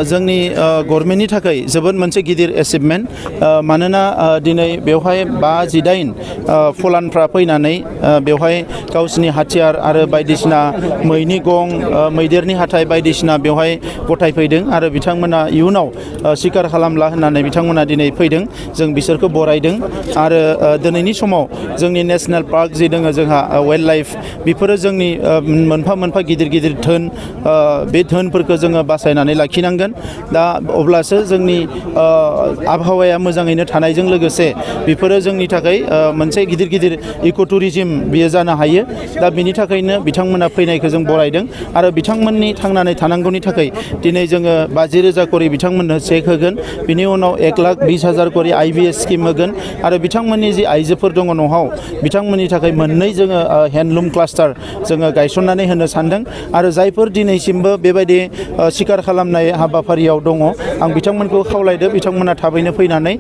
जोंनि गभर्नमेन्टनि थाखाय जोबोद मोनसे गिदिर एचिभमेन्ट मानोना दिनै बेवहाय 5-8 फलानफ्रा फैनानै बेवहाय गावसिनि हाथियार आरो बायदिसिना मैनि गं मैदेरनि हाथाय बायदिसिना बेवहाय गथायफैदों आरो बिथांमोना इयुनाव सिखार खालामला होननानै बिथांमोना दिनै फैदों जों बिसोरखौ बरायदों आरो दिनैनि समाव जोंनि नेशनेल पार्क जि दङ जोंहा वाइल्ड लाइफ बेफोरो जोंनि मोनफा मोनफा गिदिर धोन बे धोनफोरखौ जोङो बासायनानै लाखिनांगोन दा अब्लासो जोंनि आबहावाया मोजाङैनो थानायजों लोगोसे बेफोरो जोंनि थाखाय मोनसे गिदिर इक' टुरिज्म बियो जानो हायो दा बिनि थाखायनो बिथांमोना फैनायखौ जों बरायदों आरो बिथांमोननि थांनानै थानांगौनि थाखाय दिनै जोङो 50,000 करि बिथांमोननो चेक होगोन बिनि उनाव 1,20,000 करि IBS स्किम होगोन आरो बिथांमोननि जि आइजोफोर दङ न'आव बिथांमोननि थाखाय मोननै जोङो हेन्डलुम क्लास्टार जोङो गायसननानै होनो सानदों आरो जायफोर दिनैसिमबो बेबायदि सिखार खालामनाय हाबाफारियाव दङ आं बिथांमोनखौ खावलायदो बिथांमोना थाबैनो फैनानै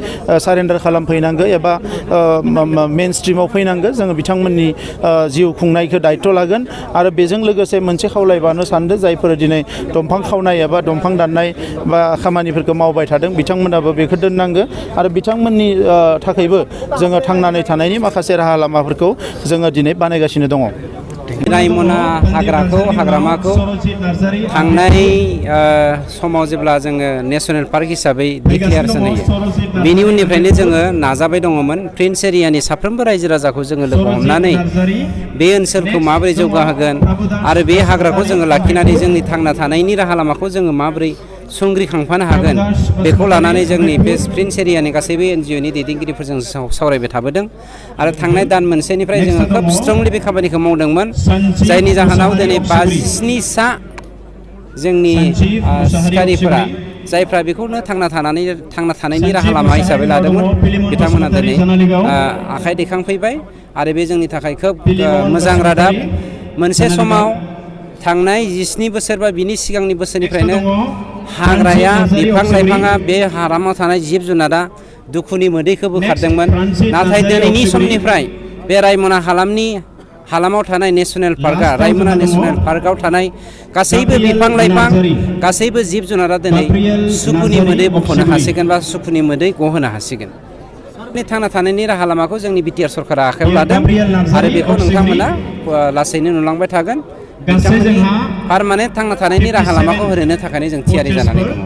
सारेन्डार खालामफैनांगौ एबा मेन स्ट्रिमाव फैनांगौ जोङो बिथांमोननि जिउ खुंनायखौ दायथ' लागोन आरो बेजों लोगोसे मोनसे खावलायबानो सानदों जायफोर दिनै दंफां खावनाय एबा दंफां दाननाय बा खामानिफोरखौ मावबाय थादों बिथांमोनाबो बेखौ दोननांगौ आरो बिथांमोननि थाखायबो जोङो थांनानै थानायनि माखासे राहा लामाफोरखौ जोङो दिनै बानायगासिनो दङ। रायमना हाग्रामाखौ थांनाय समाव जेब्ला जोङो नेसनेल पार्क हिसाबै डिक्लेयारेसन होयो बेनि उननिफ्रायनो जोङो नाजाबाय दङमोन प्रिन्स एरियानि साफ्रोमबो रायजो राजाखौ जोङो लोगो हमनानै बे ओनसोलखौ माबोरै जौगाहोगोन आरो बे हाग्राखौ जोङो लाखिनानै जोंनि थांना थानायनि राहा लामाखौ जोङो माबोरै संग्रिखांफानो हागोन बेखौ लानानै जोंनि बे प्रिन्स एरियानि गासैबो NGOनि दैदेनगिरिफोरजों सावरायबाय थाबोदों आरो थांनाय दान मोनसेनिफ्राय जोङो खोब स्ट्रंलि बे खामानिखौ मावदोंमोन जायनि जाहोनाव दिनै 57 जोंनि सिखारिफोरा जायफ्रा बेखौनो थांना थानायनि राहा लामा हिसाबै लादोंमोन बिथांमोना दिनै आखाइ दैखांफैबाय आरो बे जोंनि थाखाय खोब मोजां रादाब मोनसे समाव थांनाय 17 बोसोर बा बिनि सिगांनि बोसोरनिफ्रायनो हाग्राया बिफां लाइफाङा बे हालामाव थानाय जिब जुनारा दुखुनि मोदैखौ बोखारदोंमोन नाथाय दिनैनि समनिफ्राय बे रायमना हालामाव थानाय नेशनेल पार्कआ रायमना नेशनेल पार्कआव थानाय गासैबो बिफां लाइफां गासैबो जिब जुनारा दिनै सुखुनि मोदै बख'नो हासिगोन बा सुखुनि मोदै गहोनो हासिगोन थांना थानायनि राहा लामाखौ जोंनि बिटिआर सरकारा आखायाव लादों आरो बेखौ नोंथांमोना लासैनो नुलांबाय थागोन बिथांमोननि पारमानेन्ट थांना थानायनि राहा लामाखौ होनो थाखायनो जों थियारि जानानै दङ।